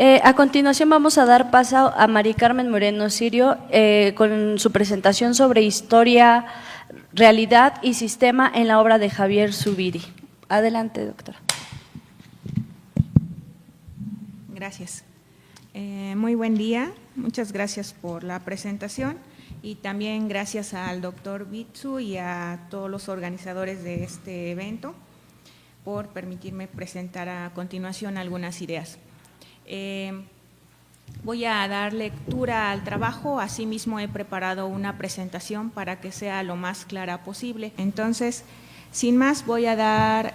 A continuación vamos a dar paso a Mari Carmen Moreno Sirio con su presentación sobre historia, realidad y sistema en la obra de Javier Zubiri. Adelante, doctora. Gracias. Muy buen día. Muchas gracias por la presentación y también gracias al doctor Bitsu y a todos los organizadores de este evento por permitirme presentar a continuación algunas ideas. Voy a dar lectura al trabajo, asimismo he preparado una presentación para que sea lo más clara posible. Entonces, sin más, voy a dar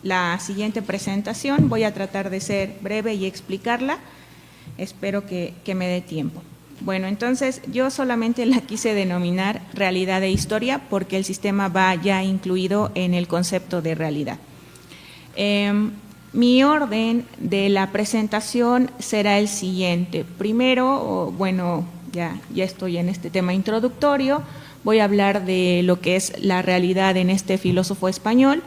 la siguiente presentación, voy a tratar de ser breve y explicarla, espero que me dé tiempo. Bueno, entonces yo solamente la quise denominar realidad e historia porque el sistema va ya incluido en el concepto de realidad. Mi orden de la presentación será el siguiente. Primero, bueno, ya estoy en este tema introductorio, voy a hablar de lo que es la realidad en este filósofo español,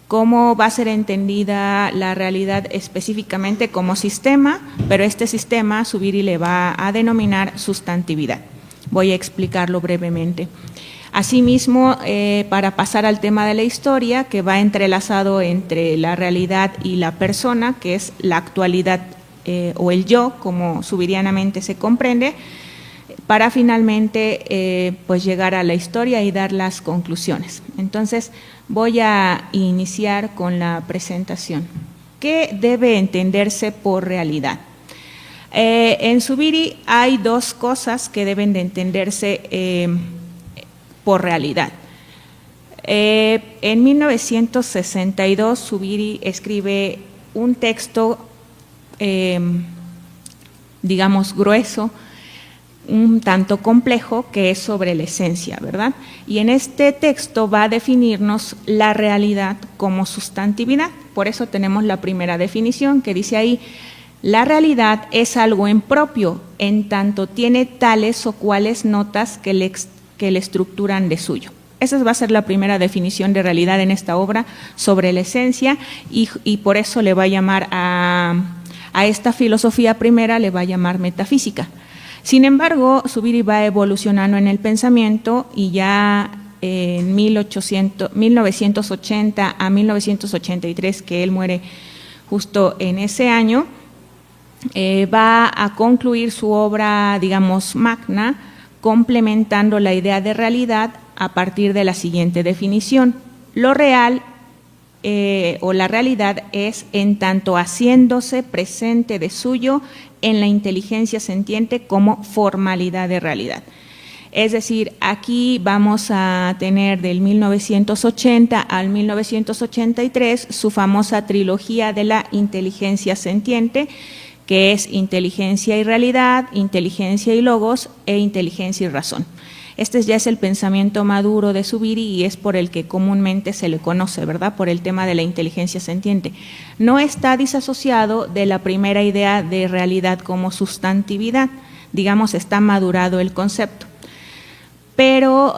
cómo va a ser entendida la realidad específicamente como sistema, pero este sistema Zubiri le va a denominar sustantividad. Voy a explicarlo brevemente. Asimismo, para pasar al tema de la historia, que va entrelazado entre la realidad y la persona, que es la actualidad o el yo, como zubirianamente se comprende, para finalmente pues llegar a la historia y dar las conclusiones. Entonces, voy a iniciar con la presentación. ¿Qué debe entenderse por realidad? En Zubiri hay dos cosas que deben de entenderse por realidad. En 1962 Zubiri escribe un texto, digamos, grueso, un tanto complejo, que es sobre la esencia, ¿verdad? Y en este texto va a definirnos la realidad como sustantividad. Por eso tenemos la primera definición que dice ahí: la realidad es algo en propio, en tanto tiene tales o cuales notas que le estructuran de suyo. Esa va a ser la primera definición de realidad en esta obra sobre la esencia y por eso le va a llamar a esta filosofía primera, le va a llamar metafísica. Sin embargo, Zubiri va evolucionando en el pensamiento y ya en 1980 a 1983, que él muere justo en ese año, va a concluir su obra, digamos, magna, complementando la idea de realidad a partir de la siguiente definición. Lo real o la realidad es en tanto haciéndose presente de suyo en la inteligencia sentiente como formalidad de realidad. Es decir, aquí vamos a tener del 1980 al 1983 su famosa trilogía de la inteligencia sentiente, que es inteligencia y realidad, inteligencia y logos e inteligencia y razón. Este ya es el pensamiento maduro de Zubiri y es por el que comúnmente se le conoce, ¿verdad? Por el tema de la inteligencia sentiente. No está disasociado de la primera idea de realidad como sustantividad, digamos, está madurado el concepto. Pero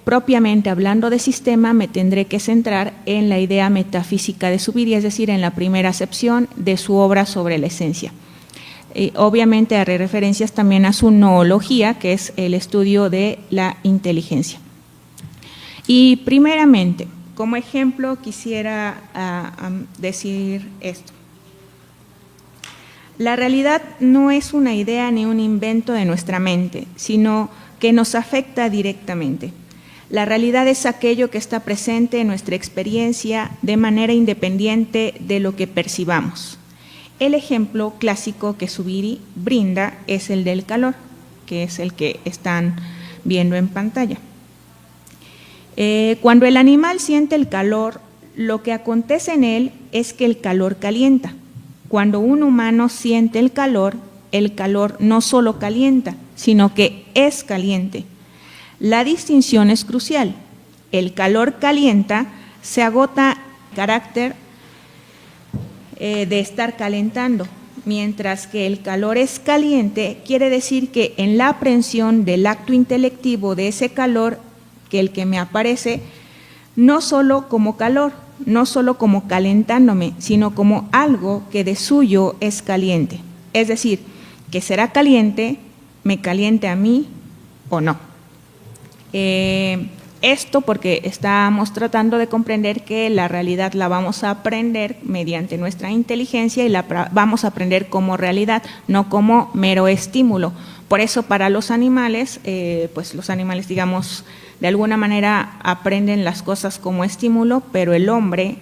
propiamente hablando de sistema, me tendré que centrar en la idea metafísica de Zubiri, es decir, en la primera acepción de su obra sobre la esencia. Obviamente haré referencias también a su noología, que es el estudio de la inteligencia. Y primeramente, como ejemplo, quisiera decir esto. La realidad no es una idea ni un invento de nuestra mente, sino que nos afecta directamente. La realidad es aquello que está presente en nuestra experiencia de manera independiente de lo que percibamos. El ejemplo clásico que Zubiri brinda es el del calor, que es el que están viendo en pantalla. Cuando el animal siente el calor, lo que acontece en él es que el calor calienta. Cuando un humano siente el calor no solo calienta, sino que es caliente. La distinción es crucial. El calor calienta, se agota el carácter de estar calentando, mientras que el calor es caliente, quiere decir que en la aprehensión del acto intelectivo de ese calor, que el que me aparece, no solo como calor, no solo como calentándome, sino como algo que de suyo es caliente. Es decir, que será caliente, me caliente a mí o no. Esto porque estamos tratando de comprender que la realidad la vamos a aprender mediante nuestra inteligencia y la vamos a aprender como realidad, no como mero estímulo. Por eso para los animales, pues los animales, digamos, de alguna manera aprenden las cosas como estímulo, pero el hombre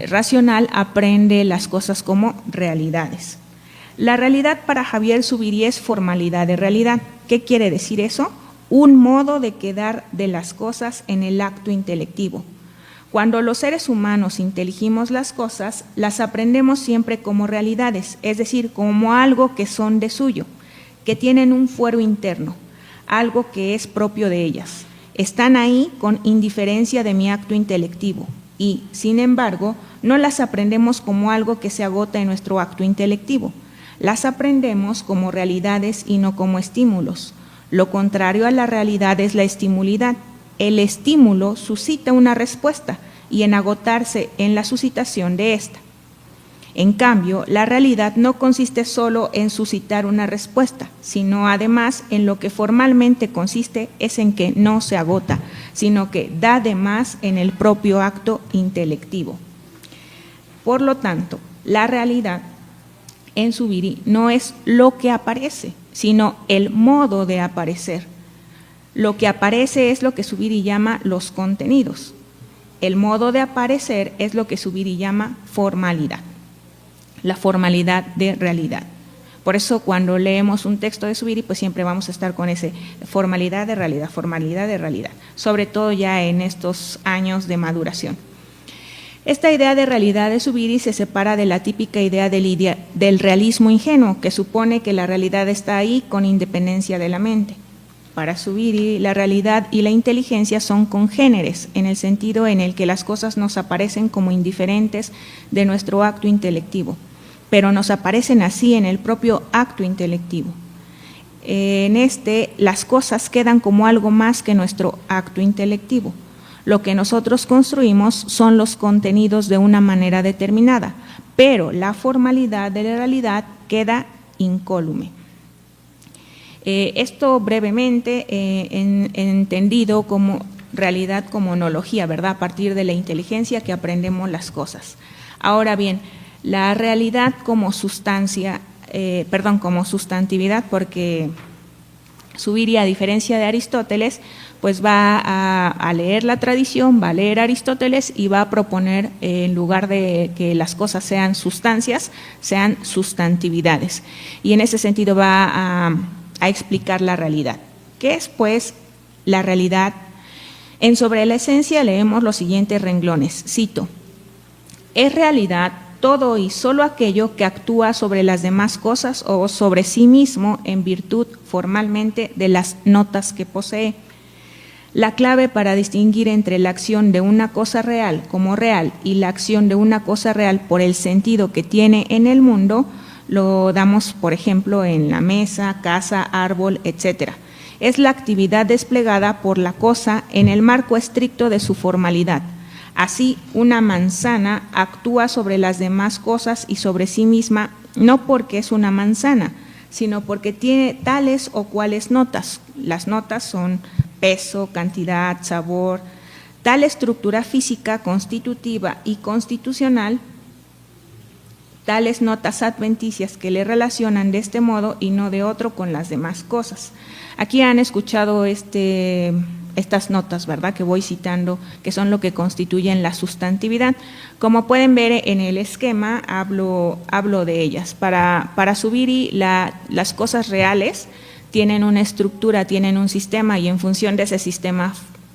racional aprende las cosas como realidades. La realidad para Javier Zubiri es formalidad de realidad. ¿Qué quiere decir eso? Un modo de quedar de las cosas en el acto intelectivo. Cuando los seres humanos inteligimos las cosas, las aprendemos siempre como realidades, es decir, como algo que son de suyo, que tienen un fuero interno, algo que es propio de ellas. Están ahí con indiferencia de mi acto intelectivo y, sin embargo, no las aprendemos como algo que se agota en nuestro acto intelectivo. Las aprendemos como realidades y no como estímulos. Lo contrario a la realidad es la estimulidad. El estímulo suscita una respuesta y en agotarse en la suscitación de ésta. En cambio, la realidad no consiste solo en suscitar una respuesta, sino además en lo que formalmente consiste es en que no se agota, sino que da de más en el propio acto intelectivo. Por lo tanto, la realidad en Zubiri no es lo que aparece, sino el modo de aparecer. Lo que aparece es lo que Zubiri llama los contenidos. El modo de aparecer es lo que Zubiri llama formalidad, la formalidad de realidad. Por eso cuando leemos un texto de Zubiri, pues siempre vamos a estar con ese formalidad de realidad, sobre todo ya en estos años de maduración. Esta idea de realidad de Zubiri se separa de la típica idea del realismo ingenuo, que supone que la realidad está ahí con independencia de la mente. Para Zubiri, la realidad y la inteligencia son congéneres, en el sentido en el que las cosas nos aparecen como indiferentes de nuestro acto intelectivo, pero nos aparecen así en el propio acto intelectivo. En las cosas quedan como algo más que nuestro acto intelectivo. Lo que nosotros construimos son los contenidos de una manera determinada, pero la formalidad de la realidad queda incólume. Esto brevemente entendido como realidad como ontología, ¿verdad? A partir de la inteligencia que aprendemos las cosas. Ahora bien, la realidad como sustancia, como sustantividad, porque Zubiri, a diferencia de Aristóteles, pues va a leer la tradición, va a leer Aristóteles y va a proponer, en lugar de que las cosas sean sustancias, sean sustantividades. Y en ese sentido va a explicar la realidad. ¿Qué es, pues, la realidad? En Sobre la esencia leemos los siguientes renglones, cito: es realidad todo y solo aquello que actúa sobre las demás cosas o sobre sí mismo en virtud formalmente de las notas que posee. La clave para distinguir entre la acción de una cosa real como real y la acción de una cosa real por el sentido que tiene en el mundo lo damos, por ejemplo, en la mesa, casa, árbol, etc. Es la actividad desplegada por la cosa en el marco estricto de su formalidad. Así, una manzana actúa sobre las demás cosas y sobre sí misma, no porque es una manzana, sino porque tiene tales o cuales notas. Las notas son peso, cantidad, sabor, tal estructura física, constitutiva y constitucional, tales notas adventicias que le relacionan de este modo y no de otro con las demás cosas. Aquí han escuchado estas notas, ¿verdad?, que voy citando, que son lo que constituyen la sustantividad. Como pueden ver en el esquema, hablo de ellas. Para Zubiri, las cosas reales tienen una estructura, tienen un sistema y en función de ese sistema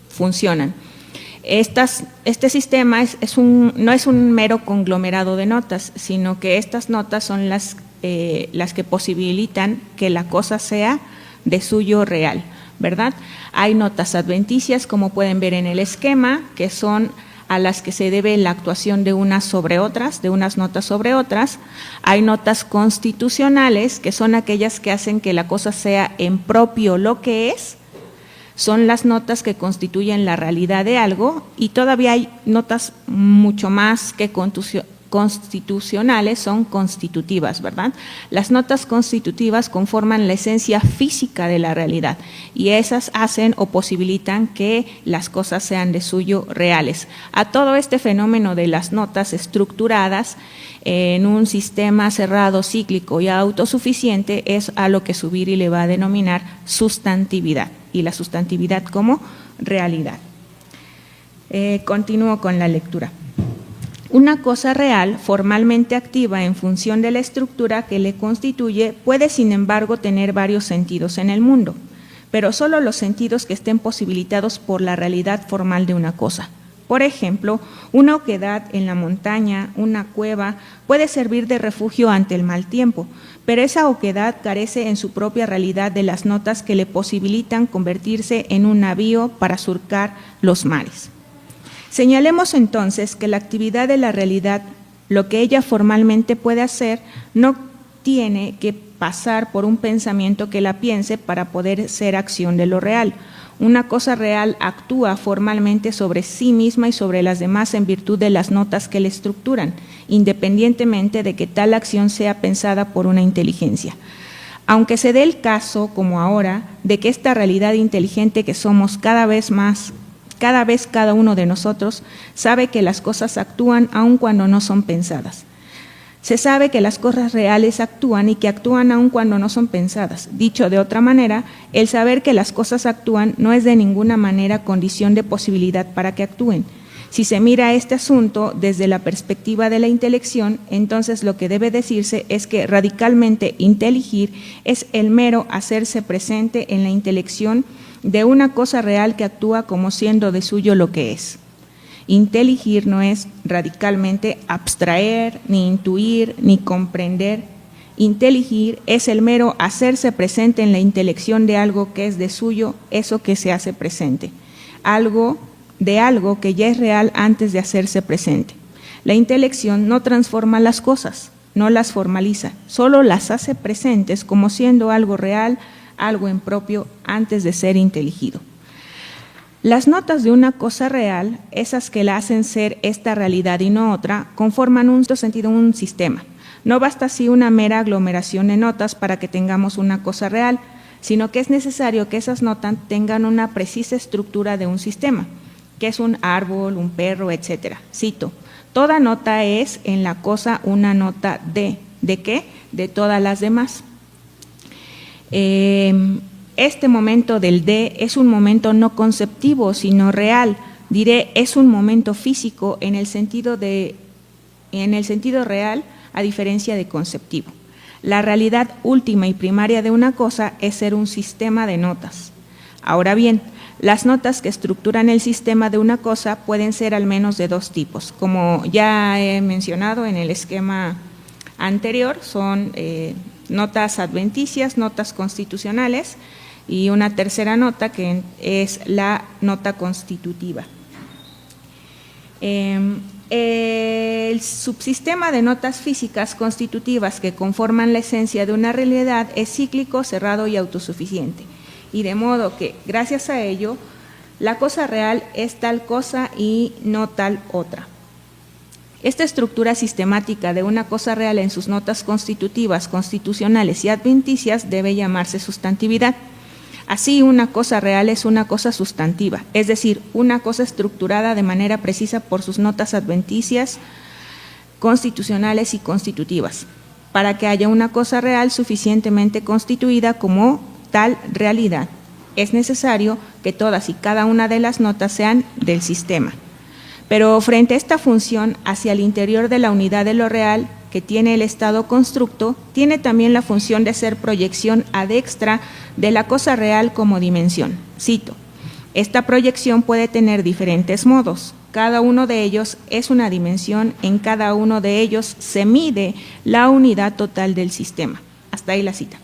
funcionan. Este sistema no es un mero conglomerado de notas, sino que estas notas son las que posibilitan que la cosa sea de suyo real, ¿verdad? Hay notas adventicias, como pueden ver en el esquema, que son a las que se debe la actuación de unas sobre otras, de unas notas sobre otras. Hay notas constitucionales, que son aquellas que hacen que la cosa sea en propio lo que es, son las notas que constituyen la realidad de algo, y todavía hay notas mucho más que constitucionales, son constitutivas, ¿verdad? Las notas constitutivas conforman la esencia física de la realidad y esas hacen o posibilitan que las cosas sean de suyo reales. A todo este fenómeno de las notas estructuradas en un sistema cerrado, cíclico y autosuficiente es a lo que Zubiri le va a denominar sustantividad, y la sustantividad como realidad. Continúo con la lectura. Una cosa real, formalmente activa en función de la estructura que le constituye, puede sin embargo tener varios sentidos en el mundo, pero solo los sentidos que estén posibilitados por la realidad formal de una cosa. Por ejemplo, una oquedad en la montaña, una cueva, puede servir de refugio ante el mal tiempo, pero esa oquedad carece en su propia realidad de las notas que le posibilitan convertirse en un navío para surcar los mares. Señalemos entonces que la actividad de la realidad, lo que ella formalmente puede hacer, no tiene que pasar por un pensamiento que la piense para poder ser acción de lo real. Una cosa real actúa formalmente sobre sí misma y sobre las demás en virtud de las notas que le estructuran, independientemente de que tal acción sea pensada por una inteligencia. Aunque se dé el caso, como ahora, de que esta realidad inteligente que somos cada vez cada uno de nosotros sabe que las cosas actúan aun cuando no son pensadas. Se sabe que las cosas reales actúan y que actúan aun cuando no son pensadas. Dicho de otra manera, el saber que las cosas actúan no es de ninguna manera condición de posibilidad para que actúen. Si se mira este asunto desde la perspectiva de la intelección, entonces lo que debe decirse es que radicalmente inteligir es el mero hacerse presente en la intelección de una cosa real que actúa como siendo de suyo lo que es. Inteligir no es radicalmente abstraer, ni intuir, ni comprender. Inteligir es el mero hacerse presente en la intelección de algo que es de suyo, eso que se hace presente. Algo que ya es real antes de hacerse presente. La intelección no transforma las cosas, no las formaliza, solo las hace presentes como siendo algo real, algo impropio antes de ser inteligido. Las notas de una cosa real, esas que la hacen ser esta realidad y no otra, conforman un sentido, un sistema. No basta así una mera aglomeración de notas para que tengamos una cosa real, sino que es necesario que esas notas tengan una precisa estructura de un sistema, que es un árbol, un perro, etc. Cito, toda nota es en la cosa una nota ¿de qué? De todas las demás. Este momento del de es un momento no conceptivo, sino real. Diré, es un momento físico en el sentido real, a diferencia de conceptivo. La realidad última y primaria de una cosa es ser un sistema de notas. Ahora bien, las notas que estructuran el sistema de una cosa pueden ser al menos de dos tipos. Como ya he mencionado en el esquema anterior, son notas adventicias, notas constitucionales y una tercera nota que es la nota constitutiva. El subsistema de notas físicas constitutivas que conforman la esencia de una realidad es cíclico, cerrado y autosuficiente, y de modo que, gracias a ello, la cosa real es tal cosa y no tal otra. Esta estructura sistemática de una cosa real en sus notas constitutivas, constitucionales y adventicias debe llamarse sustantividad. Así, una cosa real es una cosa sustantiva, es decir, una cosa estructurada de manera precisa por sus notas adventicias, constitucionales y constitutivas, para que haya una cosa real suficientemente constituida como tal realidad. Es necesario que todas y cada una de las notas sean del sistema. Pero frente a esta función hacia el interior de la unidad de lo real que tiene el estado constructo, tiene también la función de ser proyección ad extra de la cosa real como dimensión. Cito, esta proyección puede tener diferentes modos. Cada uno de ellos es una dimensión, en cada uno de ellos se mide la unidad total del sistema. Hasta ahí la cita.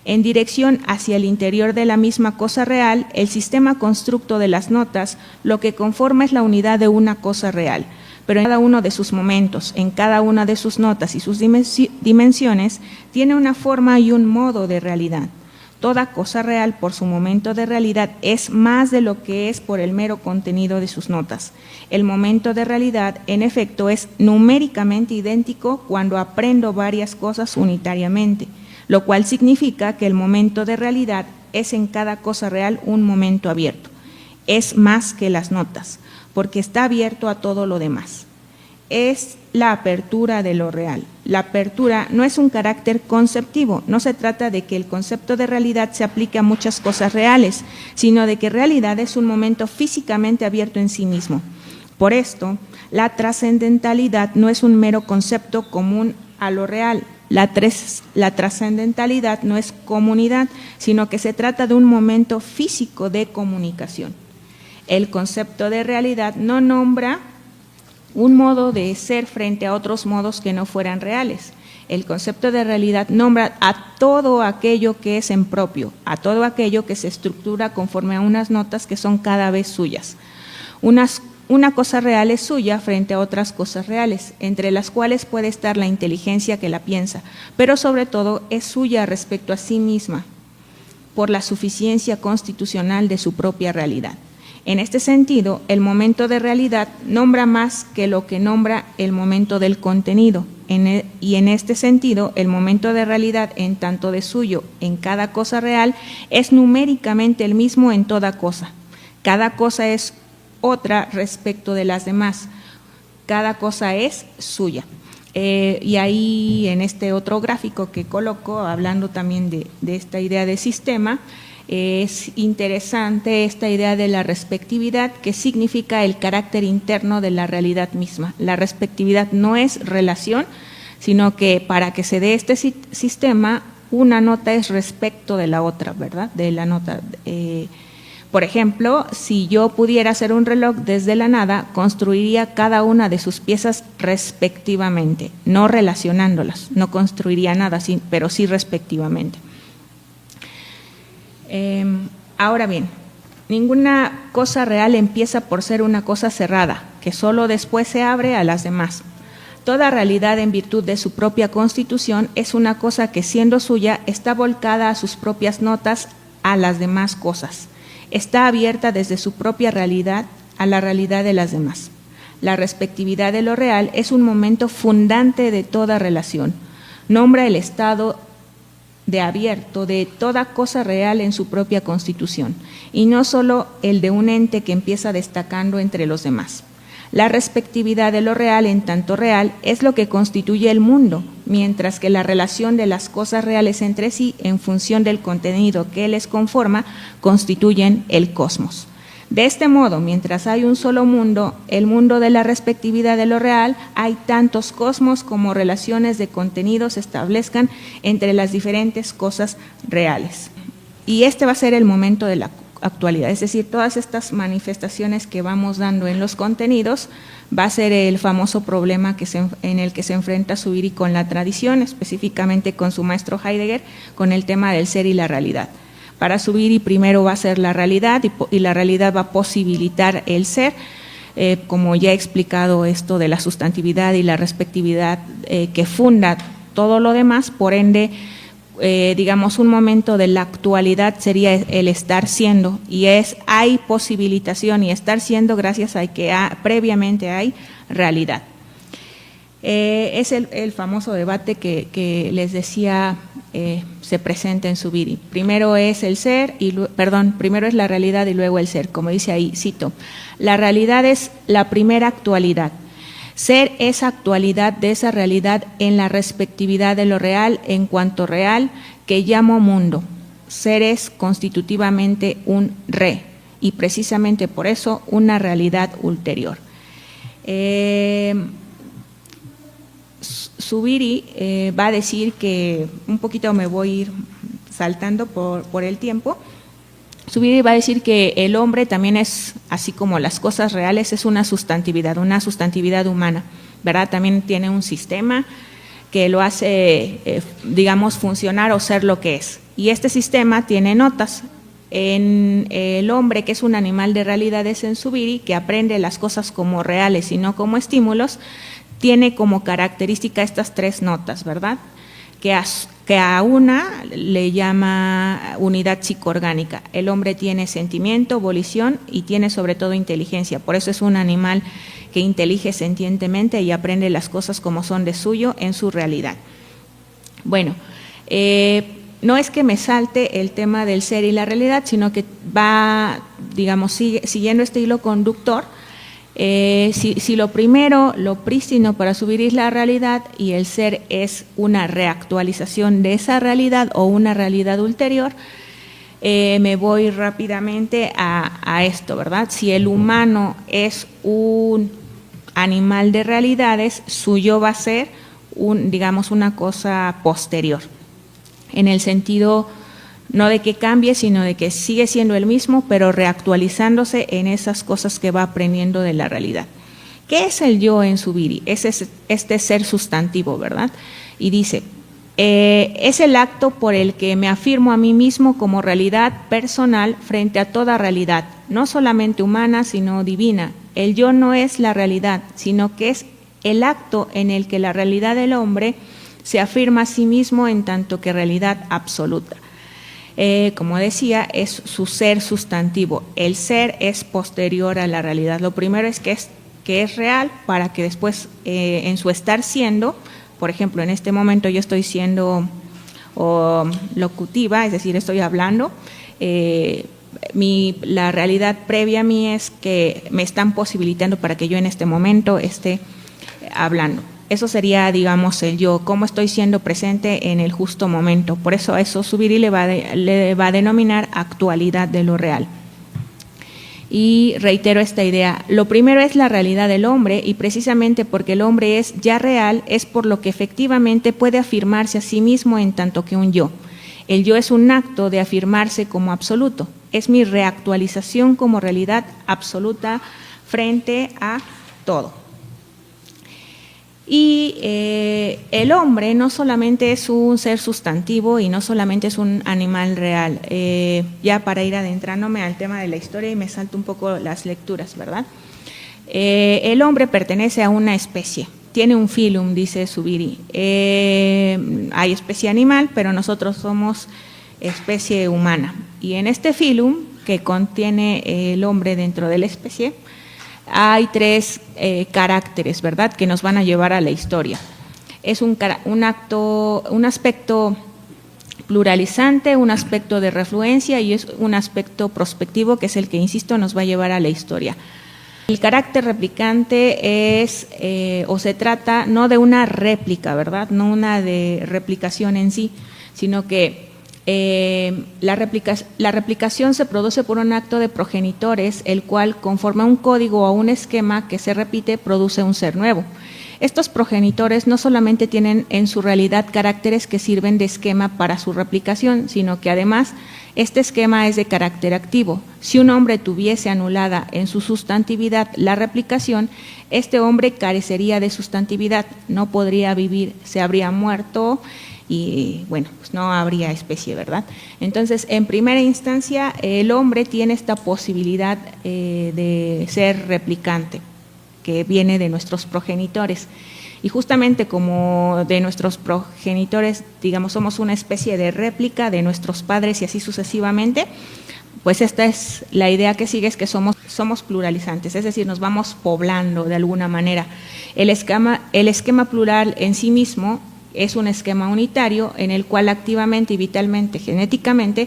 En dirección hacia el interior de la misma cosa real, el sistema constructo de las notas lo que conforma es la unidad de una cosa real, pero en cada uno de sus momentos, en cada una de sus notas y sus dimensiones, tiene una forma y un modo de realidad. Toda cosa real por su momento de realidad es más de lo que es por el mero contenido de sus notas. El momento de realidad, en efecto, es numéricamente idéntico cuando aprendo varias cosas unitariamente, lo cual significa que el momento de realidad es en cada cosa real un momento abierto. Es más que las notas, porque está abierto a todo lo demás. Es la apertura de lo real. La apertura no es un carácter conceptivo, no se trata de que el concepto de realidad se aplique a muchas cosas reales, sino de que realidad es un momento físicamente abierto en sí mismo. Por esto, la trascendentalidad no es un mero concepto común a lo real. La trascendentalidad no es comunidad, sino que se trata de un momento físico de comunicación. El concepto de realidad no nombra un modo de ser frente a otros modos que no fueran reales. El concepto de realidad nombra a todo aquello que es en propio, a todo aquello que se estructura conforme a unas notas que son cada vez suyas. Una cosa real es suya frente a otras cosas reales, entre las cuales puede estar la inteligencia que la piensa, pero sobre todo es suya respecto a sí misma, por la suficiencia constitucional de su propia realidad. En este sentido, el momento de realidad nombra más que lo que nombra el momento del contenido, y en este sentido, el momento de realidad, en tanto de suyo en cada cosa real, es numéricamente el mismo en toda cosa. Cada cosa es otra respecto de las demás, cada cosa es suya. Y ahí en este otro gráfico que coloco, hablando también de esta idea de sistema, es interesante esta idea de la respectividad, que significa el carácter interno de la realidad misma. La respectividad no es relación, sino que para que se dé este sistema, una nota es respecto de la otra, ¿verdad? De la nota. Por ejemplo, si yo pudiera hacer un reloj desde la nada, construiría cada una de sus piezas respectivamente, no relacionándolas, no construiría nada, pero sí respectivamente. Ahora bien, ninguna cosa real empieza por ser una cosa cerrada, que solo después se abre a las demás. Toda realidad, en virtud de su propia constitución, es una cosa que, siendo suya, está volcada a sus propias notas a las demás cosas. Está abierta desde su propia realidad a la realidad de las demás. La respectividad de lo real es un momento fundante de toda relación. Nombra el estado de abierto de toda cosa real en su propia constitución, y no solo el de un ente que empieza destacando entre los demás. La respectividad de lo real en tanto real es lo que constituye el mundo, mientras que la relación de las cosas reales entre sí, en función del contenido que les conforma, constituyen el cosmos. De este modo, mientras hay un solo mundo, el mundo de la respectividad de lo real, hay tantos cosmos como relaciones de contenido se establezcan entre las diferentes cosas reales. Y este va a ser el momento de la actualidad, es decir, todas estas manifestaciones que vamos dando en los contenidos va a ser el famoso problema en el que se enfrenta Zubiri con la tradición, específicamente con su maestro Heidegger, con el tema del ser y la realidad. Para Zubiri primero va a ser la realidad y la realidad va a posibilitar el ser, como ya he explicado esto de la sustantividad y la respectividad que funda todo lo demás, por ende, digamos, un momento de la actualidad sería el estar siendo, y hay posibilitación y estar siendo gracias a que previamente hay realidad. Es el famoso debate que les decía se presenta en Zubiri. Primero es el ser, primero es la realidad y luego el ser, como dice ahí, cito, la realidad es la primera actualidad. Ser es actualidad de esa realidad en la respectividad de lo real en cuanto real, que llamo mundo. Ser es constitutivamente un re, y precisamente por eso una realidad ulterior. Zubiri va a decir que, un poquito me voy a ir saltando por el tiempo, Zubiri va a decir que el hombre también es, así como las cosas reales, es una sustantividad humana, ¿verdad? También tiene un sistema que lo hace, digamos, funcionar o ser lo que es. Y este sistema tiene notas. En el hombre, que es un animal de realidades en Zubiri, que aprende las cosas como reales y no como estímulos, tiene como característica estas tres notas, ¿verdad? que a una le llama unidad psicoorgánica. El hombre tiene sentimiento, volición y tiene sobre todo inteligencia. Por eso es un animal que intelige sentientemente y aprende las cosas como son de suyo en su realidad. Bueno, no es que me salte el tema del ser y la realidad, sino que va, digamos, siguiendo este hilo conductor. Si lo primero, lo prístino para subir es la realidad y el ser es una reactualización de esa realidad o una realidad ulterior, me voy rápidamente a esto, ¿verdad? Si el humano es un animal de realidades, su yo va a ser, digamos, una cosa posterior, en el sentido no de que cambie, sino de que sigue siendo el mismo, pero reactualizándose en esas cosas que va aprendiendo de la realidad. ¿Qué es el yo en Zubiri? Es este ser sustantivo, ¿verdad? Y dice, es el acto por el que me afirmo a mí mismo como realidad personal frente a toda realidad, no solamente humana, sino divina. El yo no es la realidad, sino que es el acto en el que la realidad del hombre se afirma a sí mismo en tanto que realidad absoluta. Como decía, es su ser sustantivo. El ser es posterior a la realidad. Lo primero es que es real para que después, en su estar siendo, por ejemplo, en este momento yo estoy siendo locutiva, es decir, estoy hablando, la realidad previa a mí es que me están posibilitando para que yo en este momento esté hablando. Eso sería, digamos, el yo, cómo estoy siendo presente en el justo momento. Por eso Zubiri le va a denominar actualidad de lo real. Y reitero esta idea, lo primero es la realidad del hombre y precisamente porque el hombre es ya real, es por lo que efectivamente puede afirmarse a sí mismo en tanto que un yo. El yo es un acto de afirmarse como absoluto, es mi reactualización como realidad absoluta frente a todo. Y el hombre no solamente es un ser sustantivo y no solamente es un animal real. Ya para ir adentrándome al tema de la historia y me salto un poco las lecturas, ¿verdad? El hombre pertenece a una especie, tiene un filum, dice Zubiri. Hay especie animal, pero nosotros somos especie humana. Y en este filum que contiene el hombre dentro de la especie, hay tres caracteres, ¿verdad?, que nos van a llevar a la historia. Es un aspecto pluralizante, un aspecto de refluencia y es un aspecto prospectivo que es el que, insisto, nos va a llevar a la historia. El carácter replicante es, o se trata no de una réplica, ¿verdad?, no una de replicación en sí, sino que la replicación se produce por un acto de progenitores, el cual, conforme a un código o a un esquema que se repite, produce un ser nuevo. Estos progenitores no solamente tienen en su realidad caracteres que sirven de esquema para su replicación, sino que además este esquema es de carácter activo. Si un hombre tuviese anulada en su sustantividad la replicación, este hombre carecería de sustantividad, no podría vivir, se habría muerto y bueno, pues no habría especie, ¿verdad? Entonces, en primera instancia, el hombre tiene esta posibilidad de ser replicante, que viene de nuestros progenitores. Y justamente como de nuestros progenitores, digamos, somos una especie de réplica de nuestros padres y así sucesivamente, pues esta es la idea que sigue, es que somos pluralizantes, es decir, nos vamos poblando de alguna manera. El esquema plural en sí mismo es un esquema unitario en el cual activamente y vitalmente, genéticamente,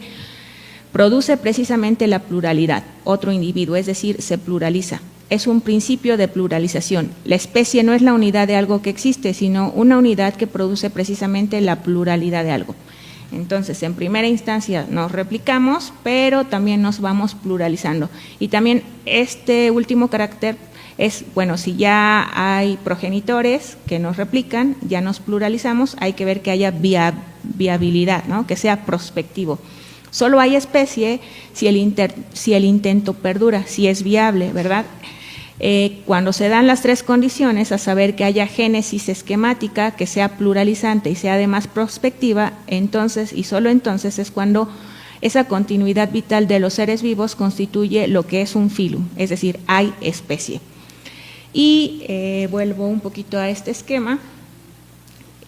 produce precisamente la pluralidad, otro individuo, es decir, se pluraliza. Es un principio de pluralización. La especie no es la unidad de algo que existe, sino una unidad que produce precisamente la pluralidad de algo. Entonces, en primera instancia nos replicamos, pero también nos vamos pluralizando. Y también este último carácter es, bueno, si ya hay progenitores que nos replican, ya nos pluralizamos, hay que ver que haya viabilidad, ¿no?, que sea prospectivo. Solo hay especie si el intento perdura, si es viable, ¿verdad? Cuando se dan las tres condiciones, a saber que haya génesis esquemática, que sea pluralizante y sea además prospectiva, entonces y solo entonces es cuando esa continuidad vital de los seres vivos constituye lo que es un filum, es decir, hay especie. Y vuelvo un poquito a este esquema.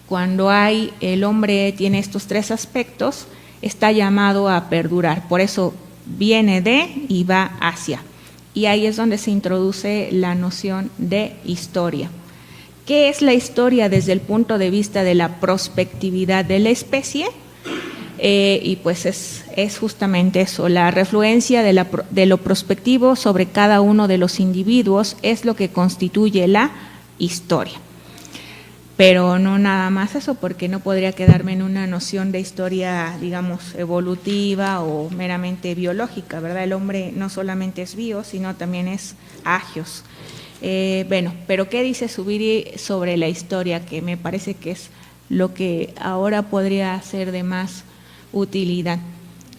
cuando el hombre tiene estos tres aspectos, está llamado a perdurar. Por eso viene de y va hacia. Y ahí es donde se introduce la noción de historia. ¿Qué es la historia desde el punto de vista de la prospectividad de la especie? Y pues es justamente eso, la refluencia de lo prospectivo sobre cada uno de los individuos es lo que constituye la historia. Pero no nada más eso, porque no podría quedarme en una noción de historia, digamos, evolutiva o meramente biológica, ¿verdad? El hombre no solamente es bio, sino también es agios. Bueno, pero ¿qué dice Zubiri sobre la historia? Que me parece que es lo que ahora podría ser de más utilidad.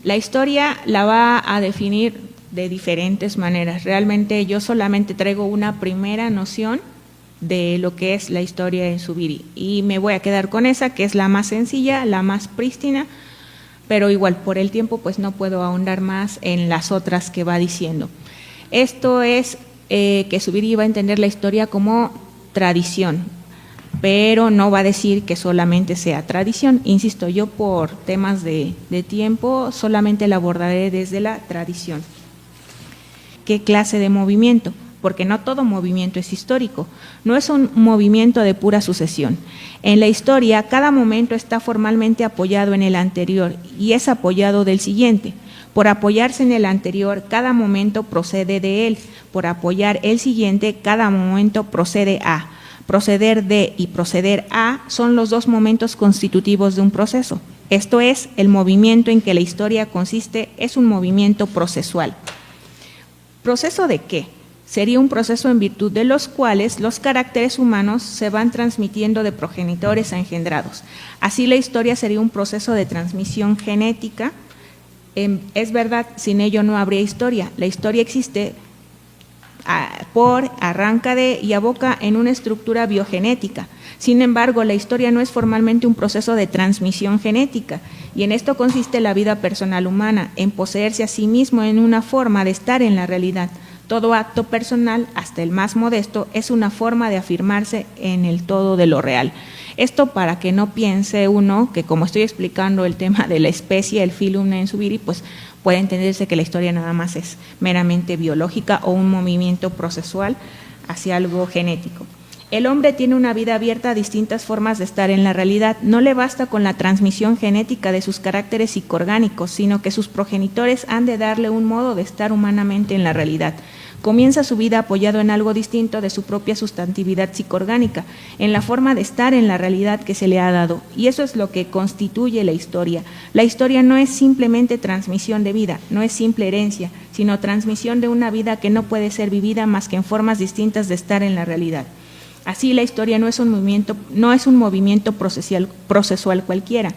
La historia la va a definir de diferentes maneras. Realmente yo solamente traigo una primera noción de lo que es la historia en Zubiri y me voy a quedar con esa, que es la más sencilla, la más prístina, pero igual por el tiempo pues no puedo ahondar más en las otras que va diciendo. Esto es que Zubiri va a entender la historia como tradición, pero no va a decir que solamente sea tradición. Insisto, yo por temas de tiempo solamente la abordaré desde la tradición. ¿Qué clase de movimiento? Porque no todo movimiento es histórico, no es un movimiento de pura sucesión. En la historia, cada momento está formalmente apoyado en el anterior y es apoyado del siguiente. Por apoyarse en el anterior, cada momento procede de él. Por apoyar el siguiente, cada momento procede a. Proceder de y proceder a son los dos momentos constitutivos de un proceso. Esto es, el movimiento en que la historia consiste es un movimiento procesual. ¿Proceso de qué? Sería un proceso en virtud de los cuales los caracteres humanos se van transmitiendo de progenitores a engendrados. Así la historia sería un proceso de transmisión genética. Es verdad, sin ello no habría historia. La historia existe arranca de y aboca en una estructura biogenética. Sin embargo, la historia no es formalmente un proceso de transmisión genética, y en esto consiste la vida personal humana, en poseerse a sí mismo en una forma de estar en la realidad. Todo acto personal, hasta el más modesto, es una forma de afirmarse en el todo de lo real. Esto para que no piense uno que, como estoy explicando el tema de la especie, el filum en Zubiri, pues puede entenderse que la historia nada más es meramente biológica o un movimiento procesual hacia algo genético. El hombre tiene una vida abierta a distintas formas de estar en la realidad. No le basta con la transmisión genética de sus caracteres psicoorgánicos, sino que sus progenitores han de darle un modo de estar humanamente en la realidad. Comienza su vida apoyado en algo distinto de su propia sustantividad psicoorgánica, en la forma de estar en la realidad que se le ha dado, y eso es lo que constituye la historia. La historia no es simplemente transmisión de vida, no es simple herencia, sino transmisión de una vida que no puede ser vivida más que en formas distintas de estar en la realidad. Así la historia no es un movimiento procesual cualquiera.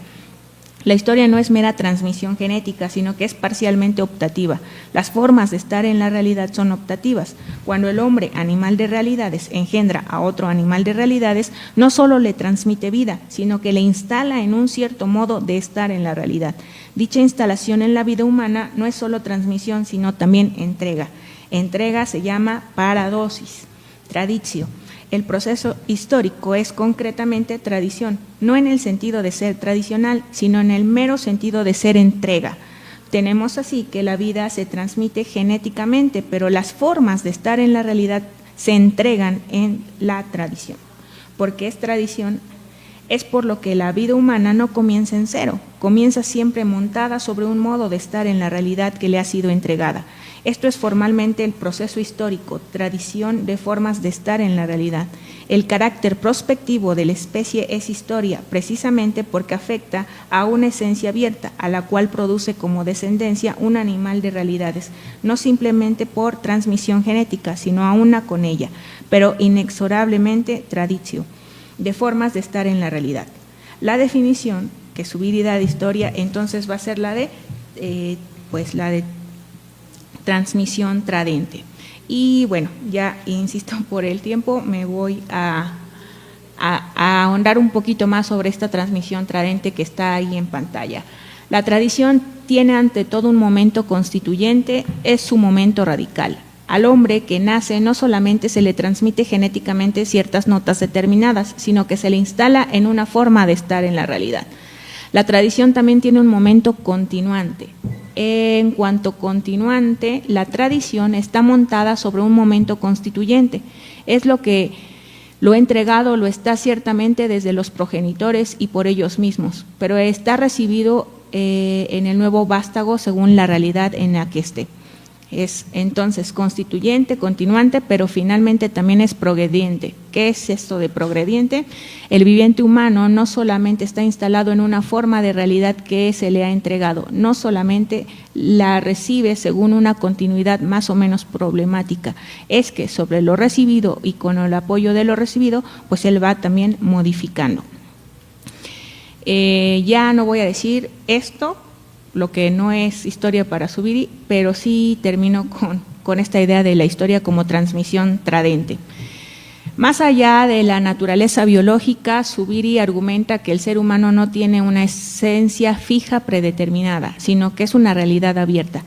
La historia no es mera transmisión genética, sino que es parcialmente optativa. Las formas de estar en la realidad son optativas. Cuando el hombre, animal de realidades, engendra a otro animal de realidades, no solo le transmite vida, sino que le instala en un cierto modo de estar en la realidad. Dicha instalación en la vida humana no es solo transmisión, sino también entrega. Entrega se llama paradosis, traditio. El proceso histórico es concretamente tradición, no en el sentido de ser tradicional, sino en el mero sentido de ser entrega. Tenemos así que la vida se transmite genéticamente, pero las formas de estar en la realidad se entregan en la tradición. Porque es tradición, es por lo que la vida humana no comienza en cero, comienza siempre montada sobre un modo de estar en la realidad que le ha sido entregada. Esto es formalmente el proceso histórico, tradición de formas de estar en la realidad. El carácter prospectivo de la especie es historia, precisamente porque afecta a una esencia abierta, a la cual produce como descendencia un animal de realidades, no simplemente por transmisión genética, sino a una con ella, pero inexorablemente traditio, de formas de estar en la realidad. La definición que Zubiri da de historia entonces va a ser la de transmisión tradente. Y bueno, ya insisto, por el tiempo me voy a ahondar un poquito más sobre esta transmisión tradente que está ahí en pantalla. La tradición tiene ante todo un momento constituyente, es su momento radical. Al hombre que nace no solamente se le transmite genéticamente ciertas notas determinadas, sino que se le instala en una forma de estar en la realidad. La tradición también tiene un momento continuante. En cuanto continuante, la tradición está montada sobre un momento constituyente. Es lo que lo entregado lo está ciertamente desde los progenitores y por ellos mismos, pero está recibido en el nuevo vástago según la realidad en la que esté. Es entonces constituyente, continuante, pero finalmente también es progrediente. ¿Qué es esto de progrediente? El viviente humano no solamente está instalado en una forma de realidad que se le ha entregado, no solamente la recibe según una continuidad más o menos problemática, es que sobre lo recibido y con el apoyo de lo recibido, pues él va también modificando. Ya no voy a decir esto, lo que no es historia para Zubiri, pero sí termino con esta idea de la historia como transmisión tradente. Más allá de la naturaleza biológica, Zubiri argumenta que el ser humano no tiene una esencia fija predeterminada, sino que es una realidad abierta,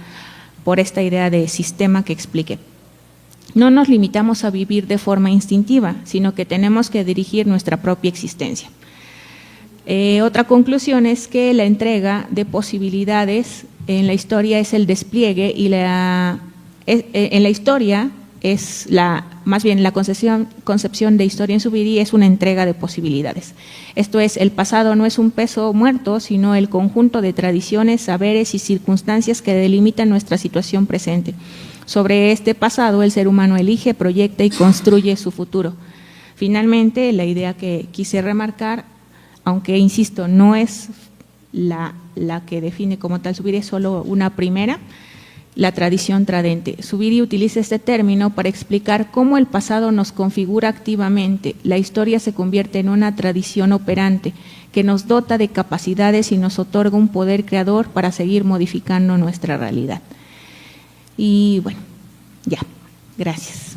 por esta idea de sistema que expliqué. No nos limitamos a vivir de forma instintiva, sino que tenemos que dirigir nuestra propia existencia. Otra conclusión es que la entrega de posibilidades en la historia es el despliegue y en la historia es más bien la concepción de historia en Zubiri es una entrega de posibilidades. Esto es, el pasado no es un peso muerto, sino el conjunto de tradiciones, saberes y circunstancias que delimitan nuestra situación presente. Sobre este pasado, el ser humano elige, proyecta y construye su futuro. Finalmente, la idea que quise remarcar, aunque insisto, no es la que define como tal Zubiri, es solo una primera, la tradición tradente. Zubiri utiliza este término para explicar cómo el pasado nos configura activamente. La historia se convierte en una tradición operante que nos dota de capacidades y nos otorga un poder creador para seguir modificando nuestra realidad. Y bueno, ya, gracias.